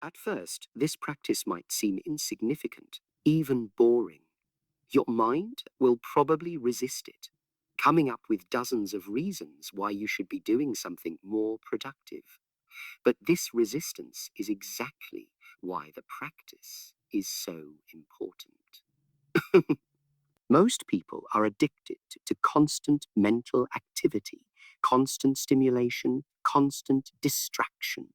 At first, this practice might seem insignificant, even boring. Your mind will probably resist it, coming up with dozens of reasons why you should be doing something more productive. But this resistance is exactly why the practice is so important. Most people are addicted to constant mental activity, constant stimulation, constant distraction.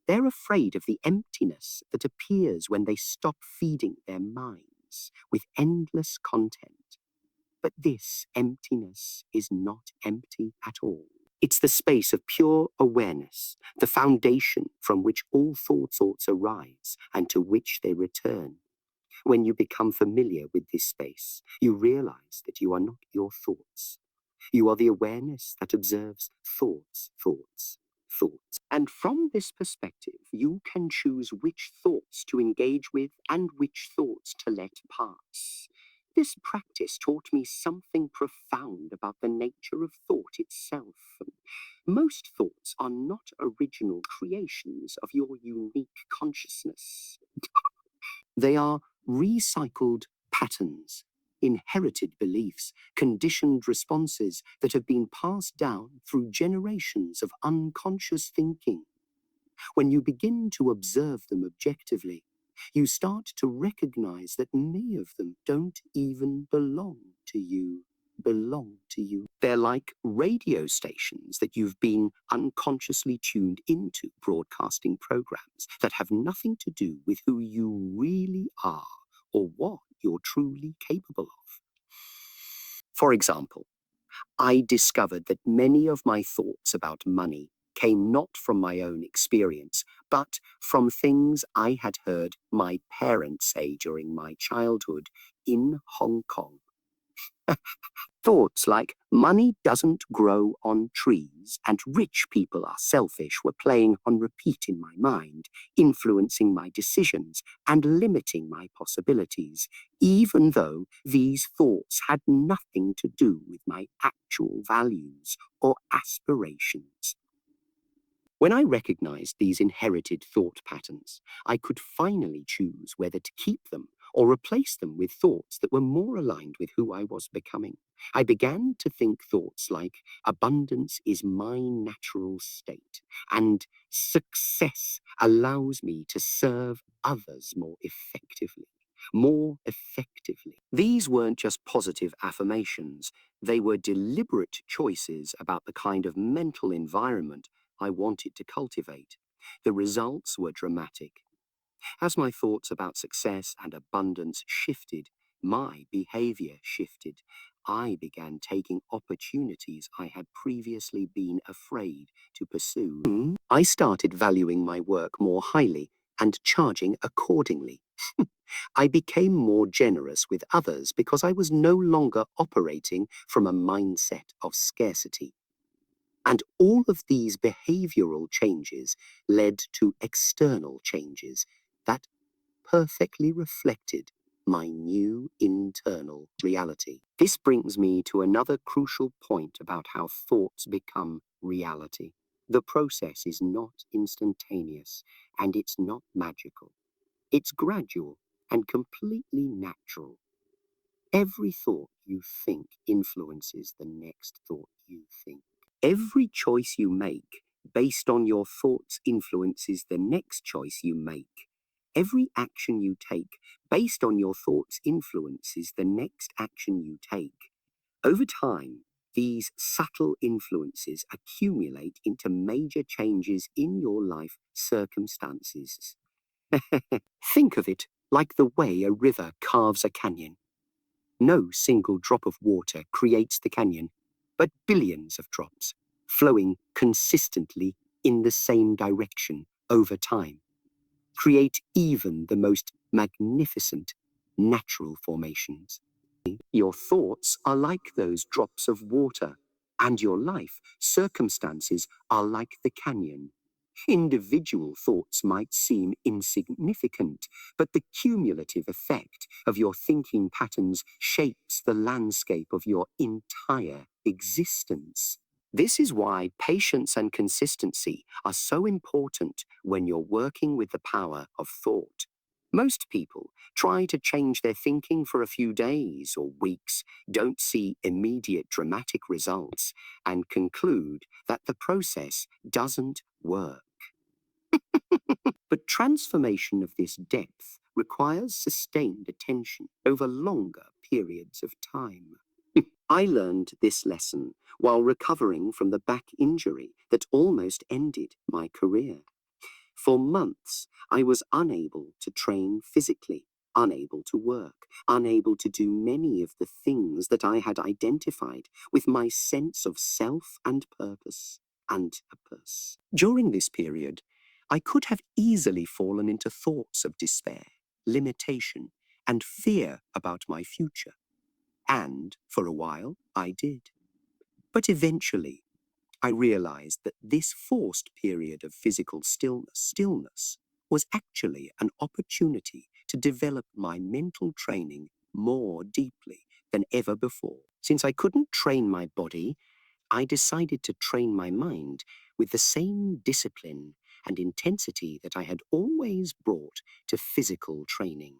They're afraid of the emptiness that appears when they stop feeding their minds with endless content. But this emptiness is not empty at all. It's the space of pure awareness, the foundation from which all thoughts arise and to which they return. When you become familiar with this space, you realize that you are not your thoughts. You are the awareness that observes thoughts. And from this perspective, you can choose which thoughts to engage with and which thoughts to let pass. This practice taught me something profound about the nature of thought itself. Most thoughts are not original creations of your unique consciousness. They are recycled patterns, inherited beliefs, conditioned responses that have been passed down through generations of unconscious thinking. When you begin to observe them objectively, you start to recognize that many of them don't even belong to you. They're like radio stations that you've been unconsciously tuned into, broadcasting programs that have nothing to do with who you really are or what you're truly capable of. For example, I discovered that many of my thoughts about money came not from my own experience, but from things I had heard my parents say during my childhood in Hong Kong. Thoughts like money doesn't grow on trees and rich people are selfish were playing on repeat in my mind, influencing my decisions and limiting my possibilities, even though these thoughts had nothing to do with my actual values or aspirations. When I recognized these inherited thought patterns, I could finally choose whether to keep them or replace them with thoughts that were more aligned with who I was becoming. I began to think thoughts like abundance is my natural state and success allows me to serve others more effectively. These weren't just positive affirmations, they were deliberate choices about the kind of mental environment I wanted to cultivate. The results were dramatic. As my thoughts about success and abundance shifted, my behavior shifted. I began taking opportunities I had previously been afraid to pursue. I started valuing my work more highly and charging accordingly. I became more generous with others because I was no longer operating from a mindset of scarcity. And all of these behavioral changes led to external changes that perfectly reflected my new internal reality. This brings me to another crucial point about how thoughts become reality. The process is not instantaneous and it's not magical. It's gradual and completely natural. Every thought you think influences the next thought you think. Every choice you make based on your thoughts influences the next choice you make. Every action you take based on your thoughts influences the next action you take. Over time, these subtle influences accumulate into major changes in your life circumstances. Think of it like the way a river carves a canyon. No single drop of water creates the canyon, but billions of drops, flowing consistently in the same direction over time, create even the most magnificent natural formations. Your thoughts are like those drops of water, and your life circumstances are like the canyon. Individual thoughts might seem insignificant, but the cumulative effect of your thinking patterns shapes the landscape of your entire existence. This is why patience and consistency are so important when you're working with the power of thought. Most people try to change their thinking for a few days or weeks, don't see immediate dramatic results, and conclude that the process doesn't work. But transformation of this depth requires sustained attention over longer periods of time. I learned this lesson while recovering from the back injury that almost ended my career. For months, I was unable to train physically, unable to work, unable to do many of the things that I had identified with my sense of self and purpose and a purpose. During this period, I could have easily fallen into thoughts of despair, limitation, and fear about my future. And for a while, I did. But eventually, I realized that this forced period of physical stillness was actually an opportunity to develop my mental training more deeply than ever before. Since I couldn't train my body, I decided to train my mind with the same discipline and intensity that I had always brought to physical training.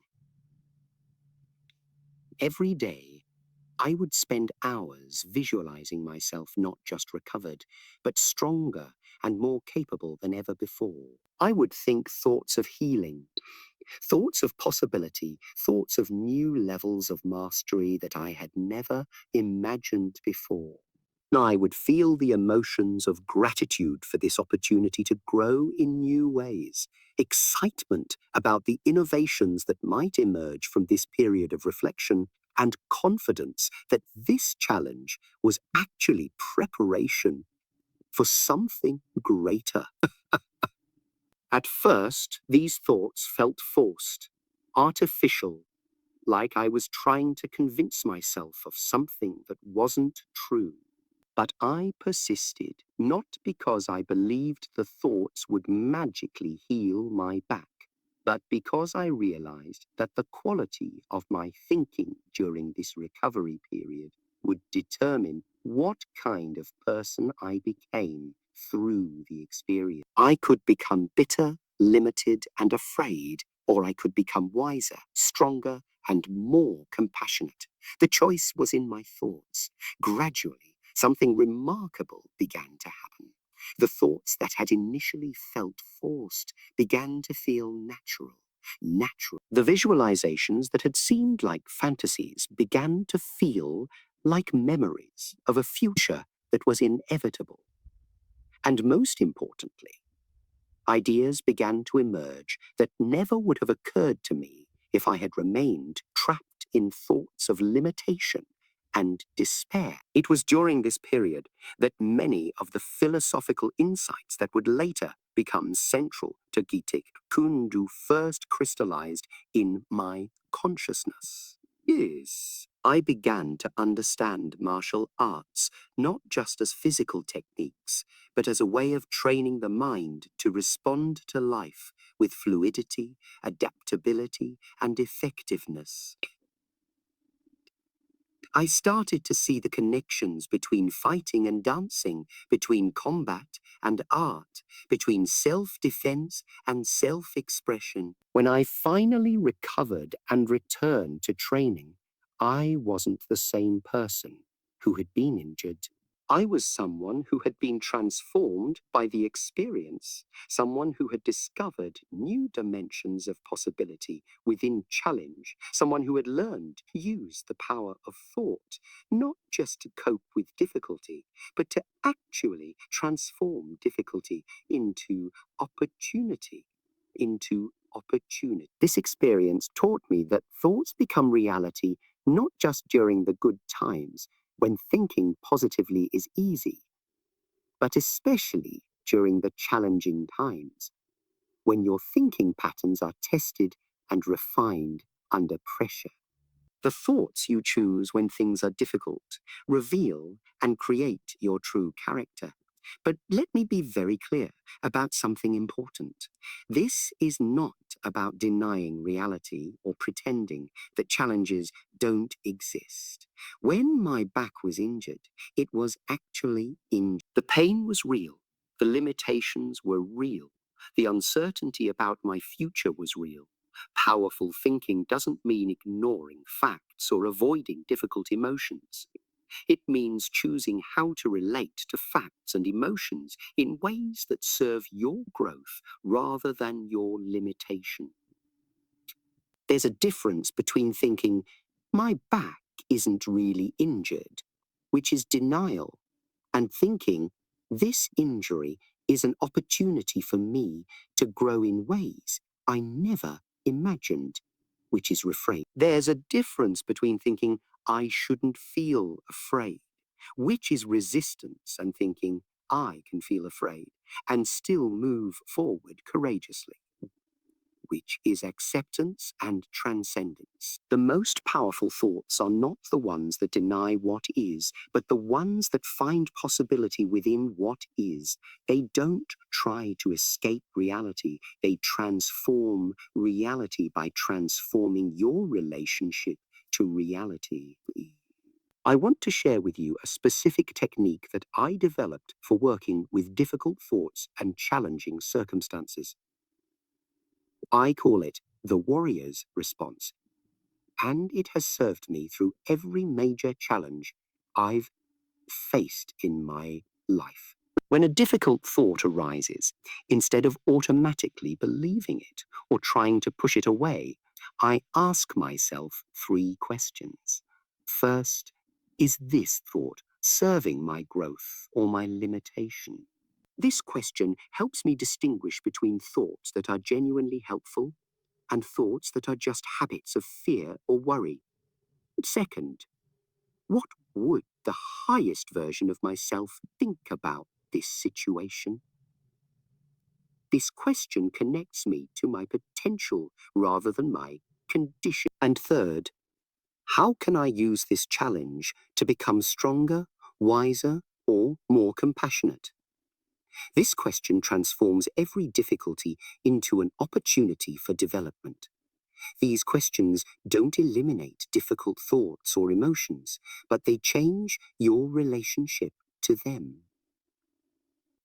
Every day, I would spend hours visualizing myself not just recovered, but stronger and more capable than ever before. I would think thoughts of healing, thoughts of possibility, thoughts of new levels of mastery that I had never imagined before. I would feel the emotions of gratitude for this opportunity to grow in new ways, excitement about the innovations that might emerge from this period of reflection, and confidence that this challenge was actually preparation for something greater. At first, these thoughts felt forced, artificial, like I was trying to convince myself of something that wasn't true. But I persisted, not because I believed the thoughts would magically heal my back, but because I realized that the quality of my thinking during this recovery period would determine what kind of person I became through the experience. I could become bitter, limited, and afraid, or I could become wiser, stronger, and more compassionate. The choice was in my thoughts. Gradually, something remarkable began to happen. The thoughts that had initially felt forced began to feel natural. The visualizations that had seemed like fantasies began to feel like memories of a future that was inevitable. And most importantly, ideas began to emerge that never would have occurred to me if I had remained trapped in thoughts of limitation and despair. It was during this period that many of the philosophical insights that would later become central to Geetik Kundu first crystallized in my consciousness. Yes, I began to understand martial arts not just as physical techniques, but as a way of training the mind to respond to life with fluidity, adaptability, and effectiveness. I started to see the connections between fighting and dancing, between combat and art, between self-defense and self-expression. When I finally recovered and returned to training, I wasn't the same person who had been injured. I was someone who had been transformed by the experience, someone who had discovered new dimensions of possibility within challenge, someone who had learned to use the power of thought, not just to cope with difficulty, but to actually transform difficulty into opportunity. This experience taught me that thoughts become reality not just during the good times, when thinking positively is easy, but especially during the challenging times, when your thinking patterns are tested and refined under pressure. The thoughts you choose when things are difficult reveal and create your true character. But let me be very clear about something important. This is not about denying reality or pretending that challenges don't exist. When my back was injured, it was actually injured. The pain was real. The limitations were real. The uncertainty about my future was real. Powerful thinking doesn't mean ignoring facts or avoiding difficult emotions. It means choosing how to relate to facts and emotions in ways that serve your growth rather than your limitation. There's a difference between thinking, my back isn't really injured, which is denial, and thinking, this injury is an opportunity for me to grow in ways I never imagined, which is refrain. There's a difference between thinking, I shouldn't feel afraid, which is resistance, and thinking, I can feel afraid and still move forward courageously, which is acceptance and transcendence. The most powerful thoughts are not the ones that deny what is, but the ones that find possibility within what is. They don't try to escape reality, they transform reality by transforming your relationship to reality. I want to share with you a specific technique that I developed for working with difficult thoughts and challenging circumstances. I call it the warrior's response, and it has served me through every major challenge I've faced in my life. When a difficult thought arises, instead of automatically believing it or trying to push it away, I ask myself three questions. First, is this thought serving my growth or my limitation? This question helps me distinguish between thoughts that are genuinely helpful and thoughts that are just habits of fear or worry. Second, what would the highest version of myself think about this situation? This question connects me to my potential rather than my condition. And third, how can I use this challenge to become stronger, wiser, or more compassionate? This question transforms every difficulty into an opportunity for development. These questions don't eliminate difficult thoughts or emotions, but they change your relationship to them.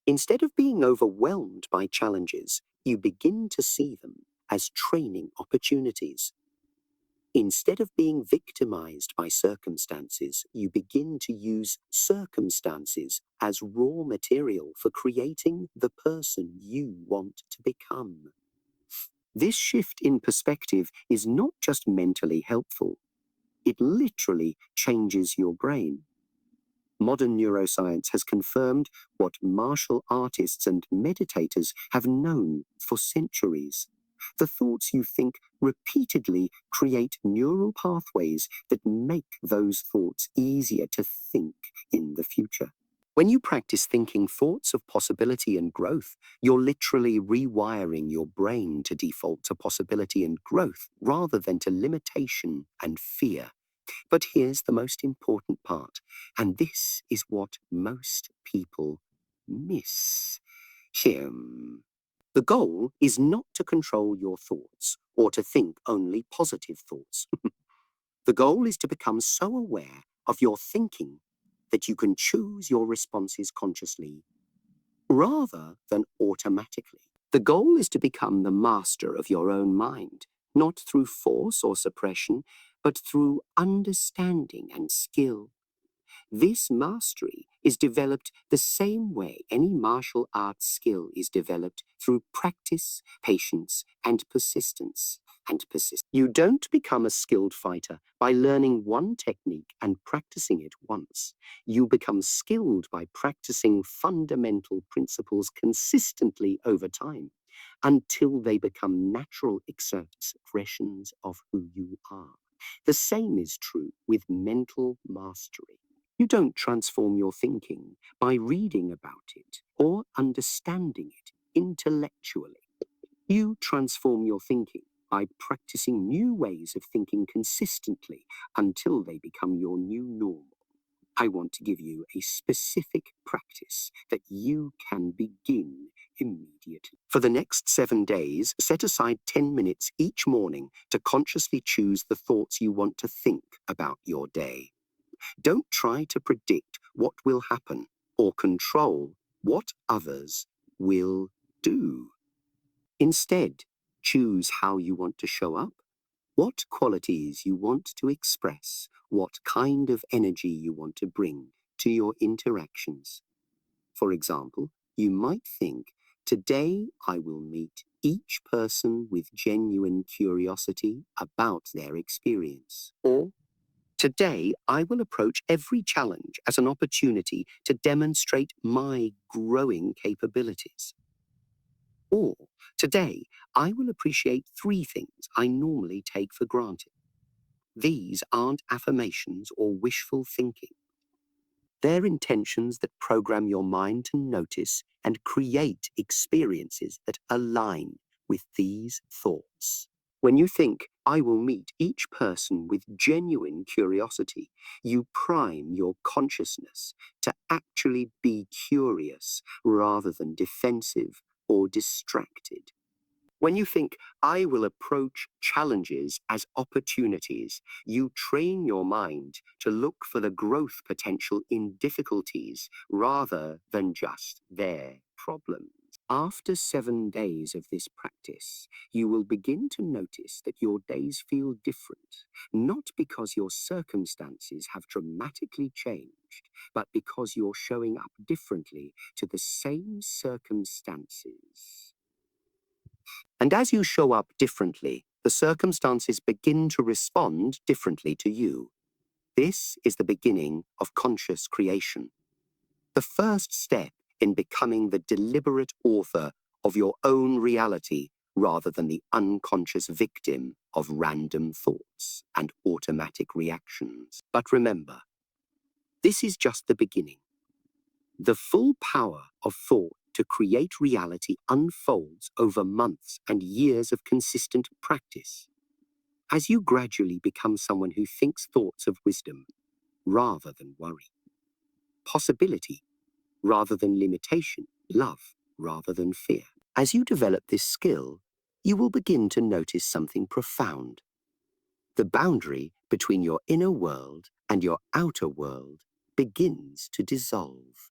Instead of being overwhelmed by challenges, you begin to see them as training opportunities. Instead of being victimized by circumstances, you begin to use circumstances as raw material for creating the person you want to become. This shift in perspective is not just mentally helpful, it literally changes your brain. Modern neuroscience has confirmed what martial artists and meditators have known for centuries. The thoughts you think repeatedly create neural pathways that make those thoughts easier to think in the future. When you practice thinking thoughts of possibility and growth, you're literally rewiring your brain to default to possibility and growth rather than to limitation and fear. But here's the most important part, and this is what most people miss. Him. The goal is not to control your thoughts or to think only positive thoughts. The goal is to become so aware of your thinking that you can choose your responses consciously rather than automatically. The goal is to become the master of your own mind, not through force or suppression, but through understanding and skill. This mastery is developed the same way any martial arts skill is developed through practice, patience, and persistence. You don't become a skilled fighter by learning one technique and practicing it once. You become skilled by practicing fundamental principles consistently over time until they become natural expressions of who you are. The same is true with mental mastery. You don't transform your thinking by reading about it or understanding it intellectually. You transform your thinking by practicing new ways of thinking consistently until they become your new normal. I want to give you a specific practice that you can begin immediately. For the next 7 days, set aside 10 minutes each morning to consciously choose the thoughts you want to think about your day. Don't try to predict what will happen or control what others will do. Instead, choose how you want to show up, what qualities you want to express, what kind of energy you want to bring to your interactions. For example, you might think, today I will meet each person with genuine curiosity about their experience. Or, today I will approach every challenge as an opportunity to demonstrate my growing capabilities. Or, today I will appreciate 3 things I normally take for granted. These aren't affirmations or wishful thinking. They're intentions that program your mind to notice and create experiences that align with these thoughts. When you think, I will meet each person with genuine curiosity, you prime your consciousness to actually be curious rather than defensive or distracted. When you think, I will approach challenges as opportunities, you train your mind to look for the growth potential in difficulties rather than just their problems. After 7 days of this practice, you will begin to notice that your days feel different, not because your circumstances have dramatically changed, but because you're showing up differently to the same circumstances. And as you show up differently, the circumstances begin to respond differently to you. This is the beginning of conscious creation. The first step in becoming the deliberate author of your own reality rather than the unconscious victim of random thoughts and automatic reactions. But remember, this is just the beginning. The full power of thought to create reality unfolds over months and years of consistent practice. As you gradually become someone who thinks thoughts of wisdom rather than worry, possibility rather than limitation, love rather than fear. As you develop this skill, you will begin to notice something profound. The boundary between your inner world and your outer world begins to dissolve.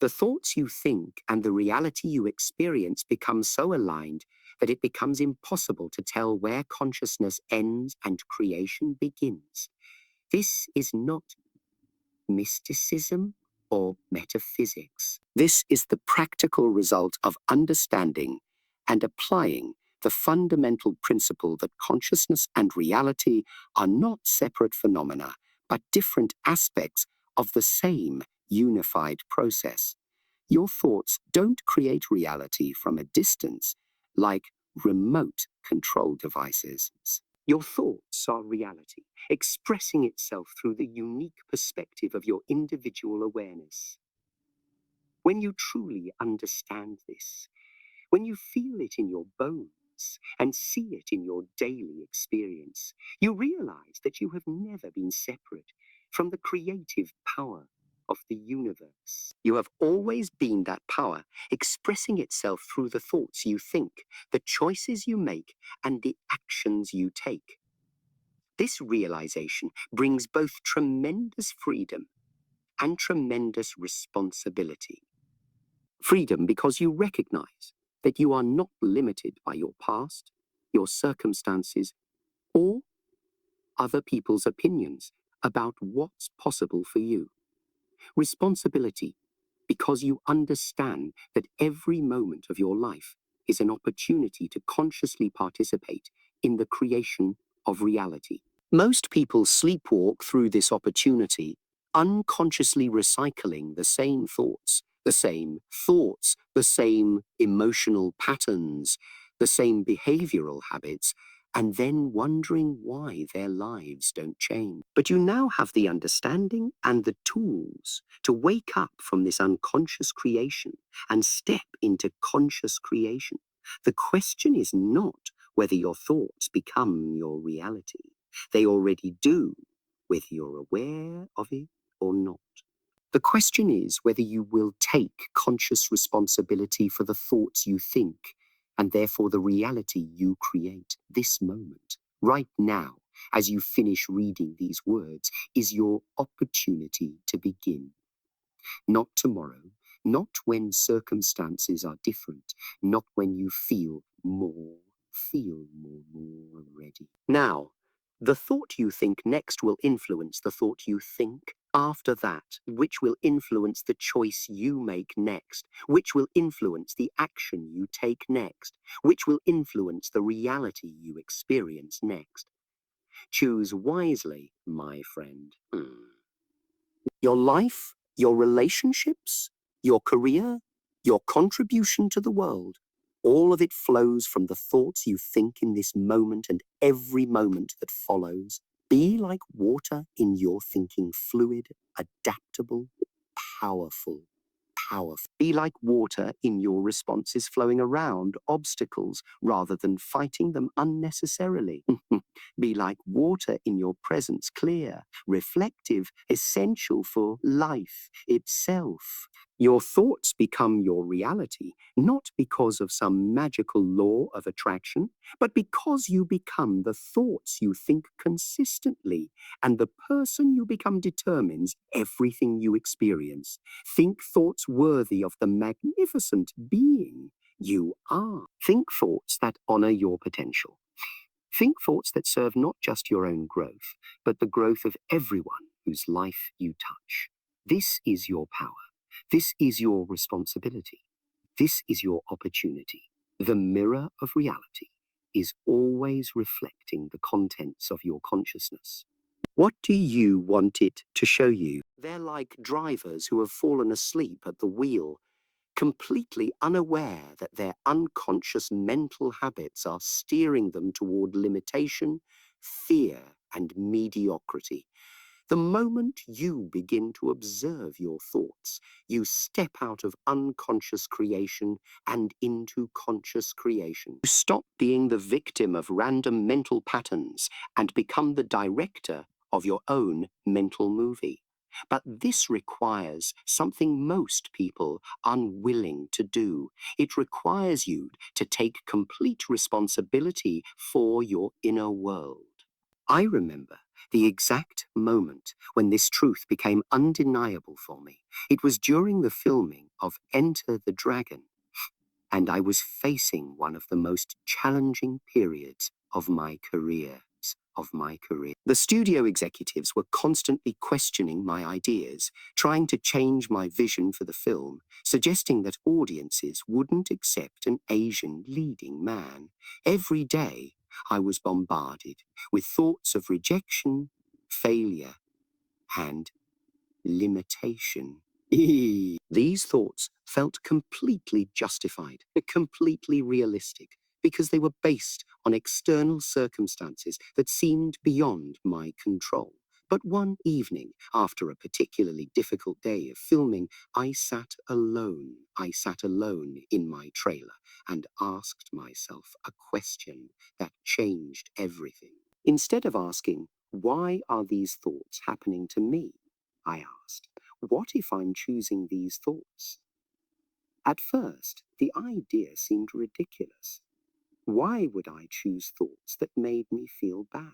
The thoughts you think and the reality you experience become so aligned that it becomes impossible to tell where consciousness ends and creation begins. This is not mysticism or metaphysics. This is the practical result of understanding and applying the fundamental principle that consciousness and reality are not separate phenomena, but different aspects of the same unified process. Your thoughts don't create reality from a distance, like remote control devices. Your thoughts are reality, expressing itself through the unique perspective of your individual awareness. When you truly understand this, when you feel it in your bones and see it in your daily experience, you realize that you have never been separate from the creative power of the universe. You have always been that power, expressing itself through the thoughts you think, the choices you make, and the actions you take. This realization brings both tremendous freedom and tremendous responsibility. Freedom because you recognize that you are not limited by your past, your circumstances, or other people's opinions about what's possible for you. Responsibility because you understand that every moment of your life is an opportunity to consciously participate in the creation of reality. Most people sleepwalk through this opportunity, unconsciously recycling the same thoughts, the same emotional patterns, the same behavioral habits, and then wondering why their lives don't change. But you now have the understanding and the tools to wake up from this unconscious creation and step into conscious creation. The question is not whether your thoughts become your reality. They already do, whether you're aware of it or not. The question is whether you will take conscious responsibility for the thoughts you think, and therefore the reality you create. This moment, right now, as you finish reading these words, is your opportunity to begin. Not tomorrow, not when circumstances are different, not when you feel more ready. Now, the thought you think next will influence the thought you think after that, which will influence the choice you make next, which will influence the action you take next, which will influence the reality you experience next. Choose wisely, my friend. Your life, your relationships, your career, your contribution to the world, all of it flows from the thoughts you think in this moment and every moment that follows. Be like water in your thinking, fluid, adaptable, powerful. Be like water in your responses, flowing around obstacles rather than fighting them unnecessarily. Be like water in your presence, clear, reflective, essential for life itself. Your thoughts become your reality, not because of some magical law of attraction, but because you become the thoughts you think consistently, and the person you become determines everything you experience. Think thoughts worthy of the magnificent being you are. Think thoughts that honor your potential. Think thoughts that serve not just your own growth, but the growth of everyone whose life you touch. This is your power. This is your responsibility. This is your opportunity. The mirror of reality is always reflecting the contents of your consciousness. What do you want it to show you? They're like drivers who have fallen asleep at the wheel, completely unaware that their unconscious mental habits are steering them toward limitation, fear, and mediocrity. The moment you begin to observe your thoughts, you step out of unconscious creation and into conscious creation. You stop being the victim of random mental patterns and become the director of your own mental movie. But this requires something most people are unwilling to do. It requires you to take complete responsibility for your inner world. I remember the exact moment when this truth became undeniable for me. It was during the filming of Enter the Dragon, and I was facing one of the most challenging periods of my career. The studio executives were constantly questioning my ideas, trying to change my vision for the film, suggesting that audiences wouldn't accept an Asian leading man. Every day, I was bombarded with thoughts of rejection, failure, and limitation. These thoughts felt completely justified, completely realistic, because they were based on external circumstances that seemed beyond my control. But one evening, after a particularly difficult day of filming, I sat alone. I sat alone in my trailer and asked myself a question that changed everything. Instead of asking, why are these thoughts happening to me? I asked, what if I'm choosing these thoughts? At first, the idea seemed ridiculous. Why would I choose thoughts that made me feel bad?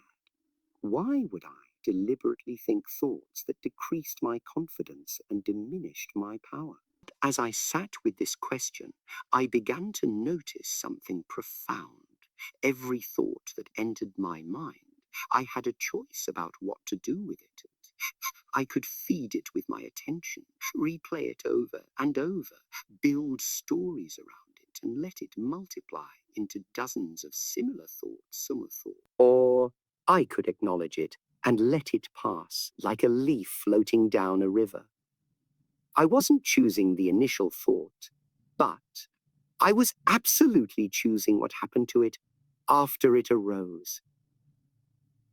Why would I deliberately think thoughts that decreased my confidence and diminished my power? As I sat with this question, I began to notice something profound. Every thought that entered my mind, I had a choice about what to do with it. I could feed it with my attention, replay it over and over, build stories around it, and let it multiply into dozens of similar thoughts. Or I could acknowledge it and let it pass like a leaf floating down a river. I wasn't choosing the initial thought, but I was absolutely choosing what happened to it after it arose.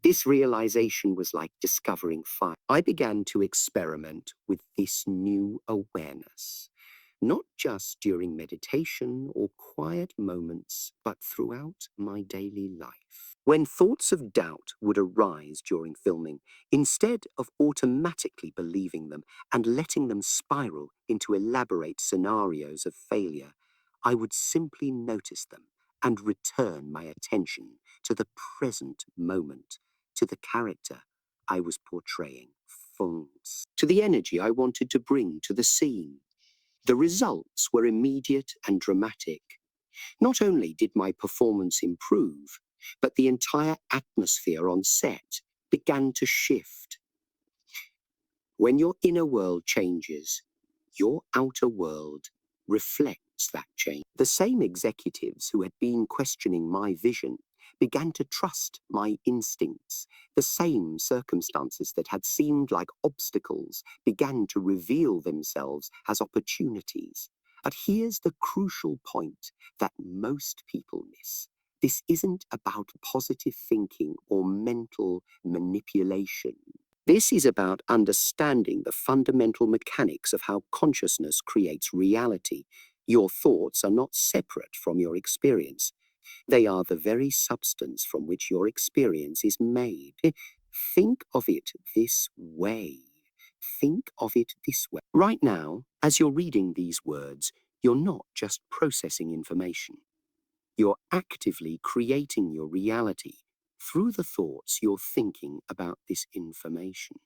This realization was like discovering fire. I began to experiment with this new awareness. not just during meditation or quiet moments, but throughout my daily life. When thoughts of doubt would arise during filming, instead of automatically believing them and letting them spiral into elaborate scenarios of failure, I would simply notice them and return my attention to the present moment, to the character I was portraying, Feng's, to the energy I wanted to bring to the scene. The results were immediate and dramatic. Not only did my performance improve, but the entire atmosphere on set began to shift. When your inner world changes, your outer world reflects that change. The same executives who had been questioning my vision began to trust my instincts. The same circumstances that had seemed like obstacles began to reveal themselves as opportunities. But here's the crucial point that most people miss. This isn't about positive thinking or mental manipulation. This is about understanding the fundamental mechanics of how consciousness creates reality. Your thoughts are not separate from your experience. They are the very substance from which your experience is made. Think of it this way. Think of it this way. Right now, as you're reading these words, you're not just processing information. You're actively creating your reality through the thoughts you're thinking about this information.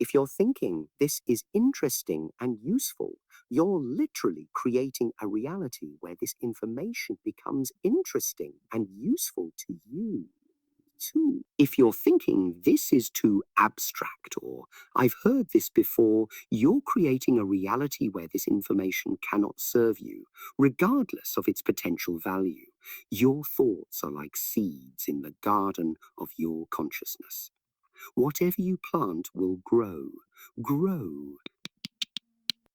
If you're thinking this is interesting and useful, you're literally creating a reality where this information becomes interesting and useful to you too. If you're thinking this is too abstract or I've heard this before, you're creating a reality where this information cannot serve you, regardless of its potential value. Your thoughts are like seeds in the garden of your consciousness. Whatever you plant will grow, grow.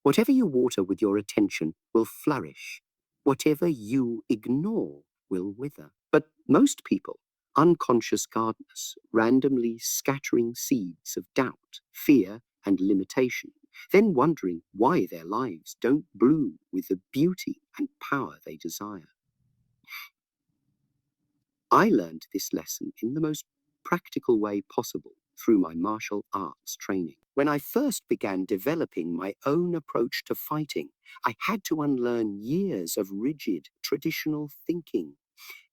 Whatever you water with your attention will flourish. Whatever you ignore will wither. But most people, unconscious gardeners, randomly scattering seeds of doubt, fear, and limitation, then wondering why their lives don't bloom with the beauty and power they desire. I learned this lesson in the most practical way possible through my martial arts training. When I first began developing my own approach to fighting, I had to unlearn years of rigid, traditional thinking.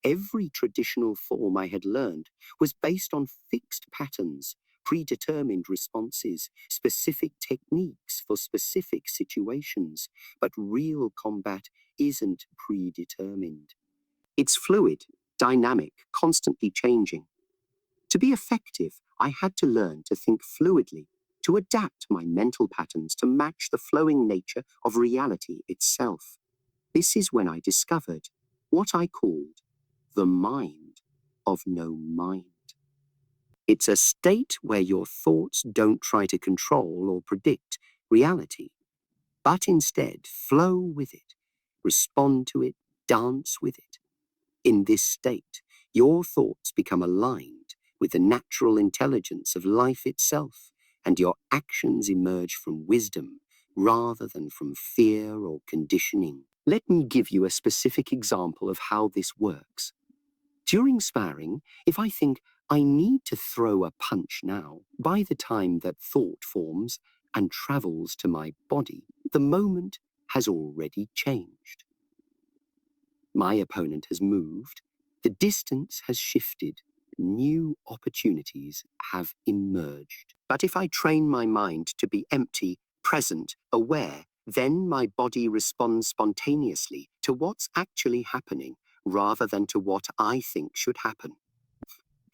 Every traditional form I had learned was based on fixed patterns, predetermined responses, specific techniques for specific situations. But real combat isn't predetermined. It's fluid, dynamic, constantly changing. To be effective, I had to learn to think fluidly, to adapt my mental patterns to match the flowing nature of reality itself. This is when I discovered what I called the mind of no mind. It's a state where your thoughts don't try to control or predict reality, but instead flow with it, respond to it, dance with it. In this state, your thoughts become aligned with the natural intelligence of life itself, and your actions emerge from wisdom rather than from fear or conditioning. Let me give you a specific example of how this works. During sparring, if I think I need to throw a punch now, by the time that thought forms and travels to my body, the moment has already changed. My opponent has moved, the distance has shifted, new opportunities have emerged. But if I train my mind to be empty, present, aware, then my body responds spontaneously to what's actually happening rather than to what I think should happen.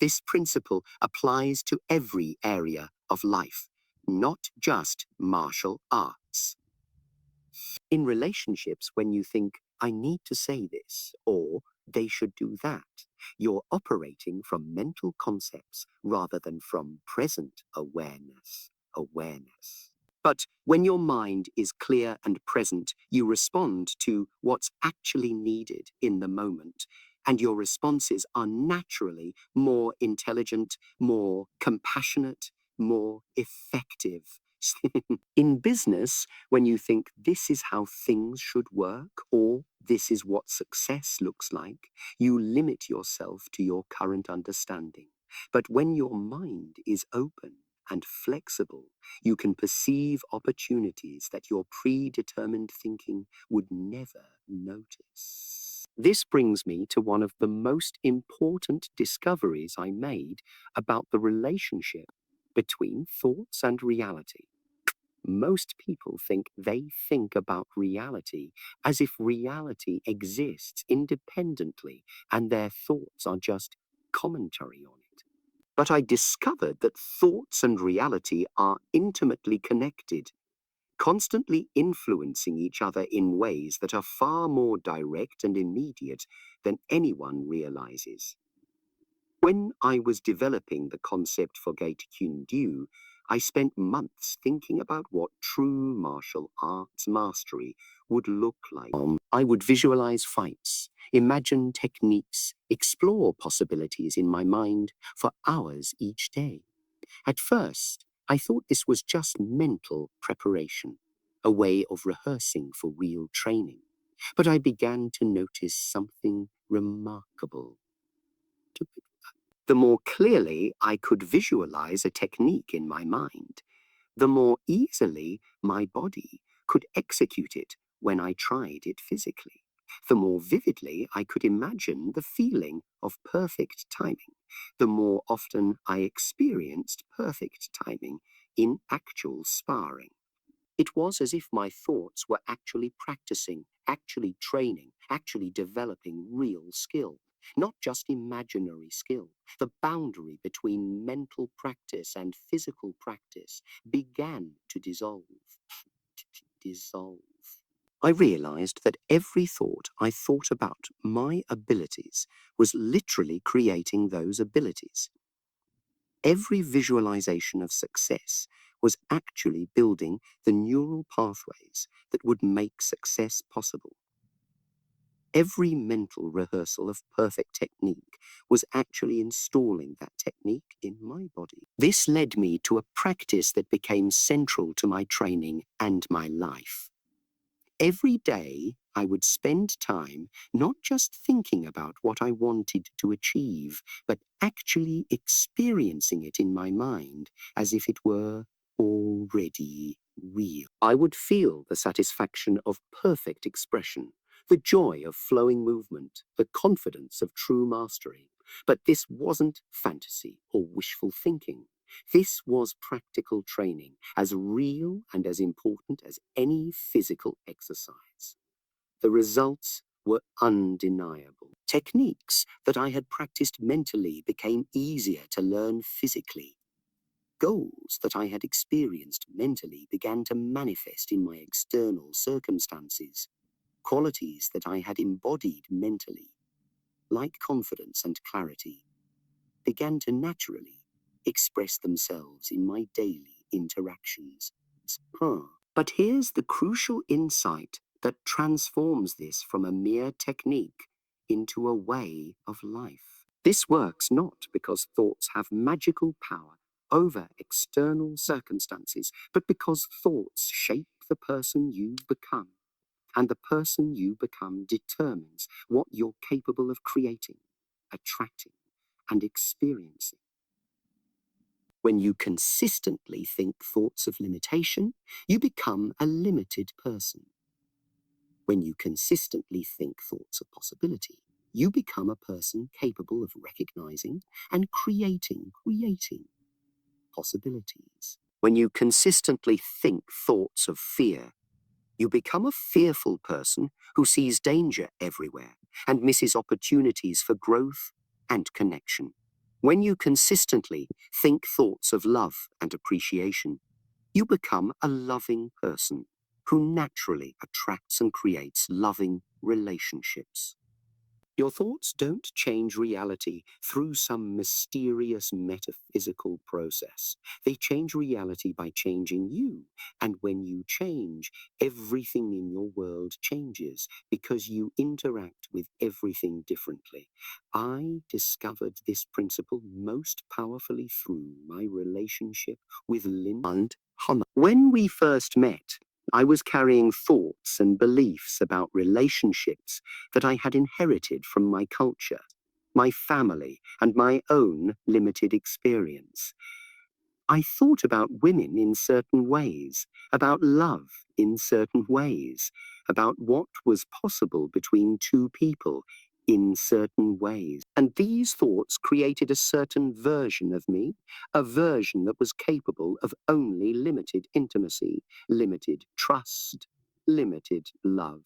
This principle applies to every area of life, not just martial arts. In relationships, when you think, I need to say this, or they should do that, you're operating from mental concepts rather than from present awareness. But when your mind is clear and present, you respond to what's actually needed in the moment, and your responses are naturally more intelligent, more compassionate, more effective. In business, when you think this is how things should work or this is what success looks like, you limit yourself to your current understanding. But when your mind is open and flexible, you can perceive opportunities that your predetermined thinking would never notice. This brings me to one of the most important discoveries I made about the relationship between thoughts and reality. Most people think they think about reality as if reality exists independently and their thoughts are just commentary on it. But I discovered that thoughts and reality are intimately connected, constantly influencing each other in ways that are far more direct and immediate than anyone realizes. When I was developing the concept for Gate Kune I spent months thinking about what true martial arts mastery would look like. I would visualize fights, imagine techniques, explore possibilities in my mind for hours each day. At first, I thought this was just mental preparation, a way of rehearsing for real training. But I began to notice something remarkable. The more clearly I could visualize a technique in my mind, the more easily my body could execute it when I tried it physically. The more vividly I could imagine the feeling of perfect timing, the more often I experienced perfect timing in actual sparring. It was as if my thoughts were actually practicing, actually training, actually developing real skill, not just imaginary skill. The boundary between mental practice and physical practice began to dissolve. I realized that every thought I thought about my abilities was literally creating those abilities. Every visualization of success was actually building the neural pathways that would make success possible. Every mental rehearsal of perfect technique was actually installing that technique in my body. This led me to a practice that became central to my training and my life. Every day, I would spend time not just thinking about what I wanted to achieve, but actually experiencing it in my mind as if it were already real. I would feel the satisfaction of perfect expression, the joy of flowing movement, the confidence of true mastery. But this wasn't fantasy or wishful thinking. This was practical training, as real and as important as any physical exercise. The results were undeniable. Techniques that I had practiced mentally became easier to learn physically. Goals that I had experienced mentally began to manifest in my external circumstances. Qualities that I had embodied mentally, like confidence and clarity, began to naturally express themselves in my daily interactions. But here's the crucial insight that transforms this from a mere technique into a way of life. This works not because thoughts have magical power over external circumstances, but because thoughts shape the person you become. And the person you become determines what you're capable of creating, attracting, and experiencing. When you consistently think thoughts of limitation, you become a limited person. When you consistently think thoughts of possibility, you become a person capable of recognizing and creating possibilities. When you consistently think thoughts of fear, you become a fearful person who sees danger everywhere and misses opportunities for growth and connection. When you consistently think thoughts of love and appreciation, you become a loving person who naturally attracts and creates loving relationships. Your thoughts don't change reality through some mysterious metaphysical process. They change reality by changing you. And when you change, everything in your world changes because you interact with everything differently. I discovered this principle most powerfully through my relationship with Lynn and When we first met, I was carrying thoughts and beliefs about relationships that I had inherited from my culture, my family, and my own limited experience. I thought about women in certain ways, about love in certain ways, about what was possible between two people in certain ways. And these thoughts created a certain version of me, a version that was capable of only limited intimacy, limited trust, limited love.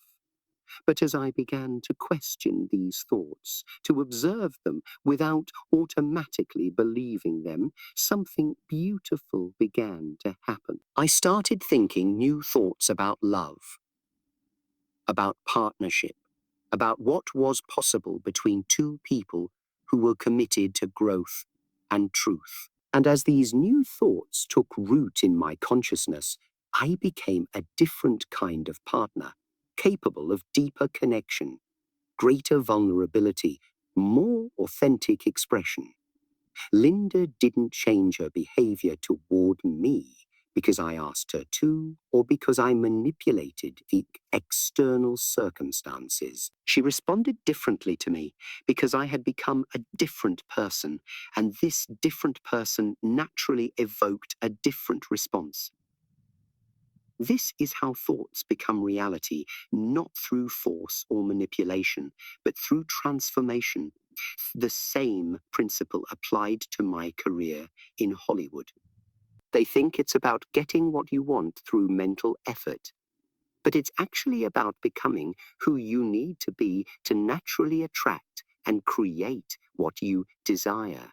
But as I began to question these thoughts, to observe them without automatically believing them, something beautiful began to happen. I started thinking new thoughts about love, about partnership, about what was possible between two people who were committed to growth and truth. And as these new thoughts took root in my consciousness, I became a different kind of partner, capable of deeper connection, greater vulnerability, more authentic expression. Linda didn't change her behavior toward me because I asked her to or because I manipulated the external circumstances. She responded differently to me because I had become a different person, and this different person naturally evoked a different response. This is how thoughts become reality, not through force or manipulation, but through transformation. The same principle applied to my career in Hollywood. They think it's about getting what you want through mental effort, but it's actually about becoming who you need to be to naturally attract and create what you desire.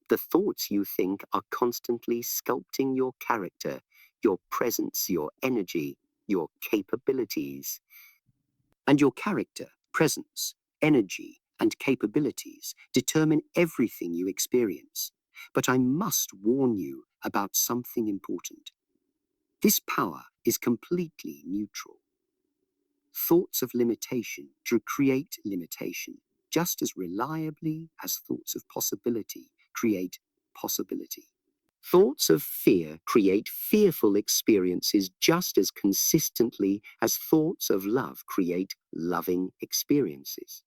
The thoughts you think are constantly sculpting your character, your presence, your energy, your capabilities. And your character, presence, energy, and capabilities determine everything you experience. But I must warn you about something important. This power is completely neutral. Thoughts of limitation create limitation, just as reliably as thoughts of possibility create possibility. Thoughts of fear create fearful experiences just as consistently as thoughts of love create loving experiences.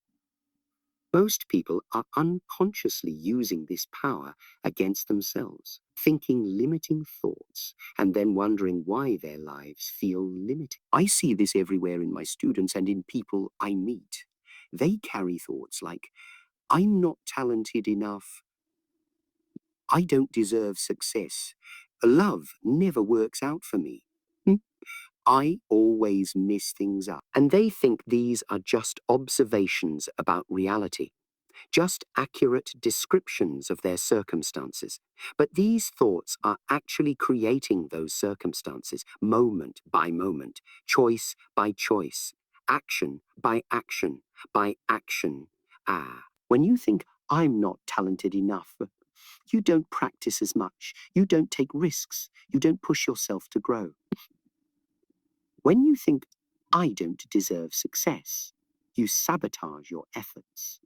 Most people are unconsciously using this power against themselves, thinking limiting thoughts and then wondering why their lives feel limited. I see this everywhere in my students and in people I meet. They carry thoughts like, I'm not talented enough, I don't deserve success, love never works out for me. I always miss things up. And they think these are just observations about reality, just accurate descriptions of their circumstances. But these thoughts are actually creating those circumstances, moment by moment, choice by choice, action by action by action. When you think, I'm not talented enough, you don't practice as much, you don't take risks, you don't push yourself to grow. When you think, I don't deserve success, you sabotage your efforts.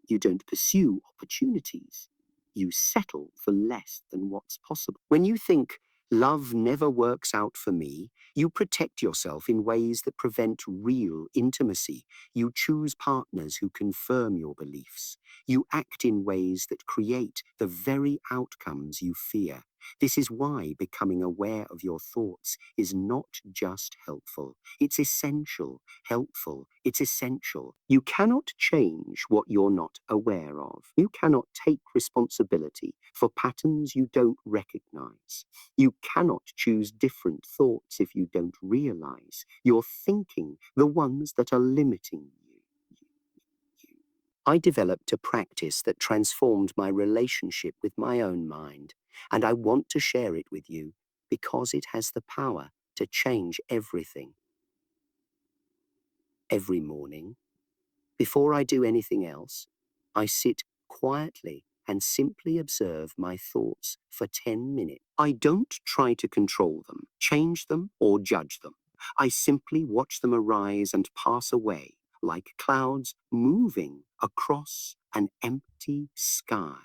You don't pursue opportunities. You settle for less than what's possible. When you think, love never works out for me, you protect yourself in ways that prevent real intimacy. You choose partners who confirm your beliefs. You act in ways that create the very outcomes you fear. This is why becoming aware of your thoughts is not just helpful. It's essential. Helpful. It's essential. You cannot change what you're not aware of. You cannot take responsibility for patterns you don't recognize. You cannot choose different thoughts if you don't realize you're thinking the ones that are limiting you. I developed a practice that transformed my relationship with my own mind, and I want to share it with you because it has the power to change everything. Every morning, before I do anything else, I sit quietly and simply observe my thoughts for 10 minutes. I don't try to control them, change them, or judge them. I simply watch them arise and pass away like clouds moving across an empty sky.